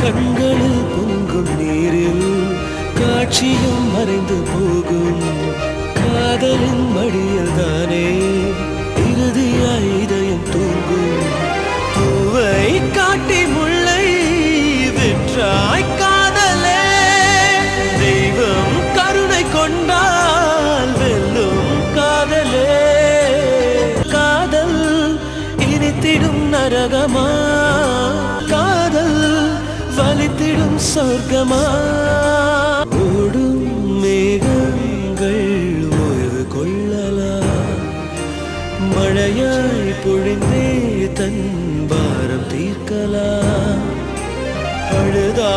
கண்களில் பொங்கும் நீரில் காட்சியும் மறைந்து போகும் காதலின் மடியில் தானே இறுதியாய் இதயம் தூங்கும் பூவை காட்டி முல்லை விற்றாய் காதலே தெய்வம் கருணை கொண்டால் வெல்லும் காதலே காதல் இனித்திடும் நரகமா காதல் வலித்திடும் சொர்க்கமா ஓடும் மேகங்கள் ஓய்வு கொள்ளலாம் மழையாய் பொழிந்தே தன் பாரம் தீர்க்கலாம் அழுதா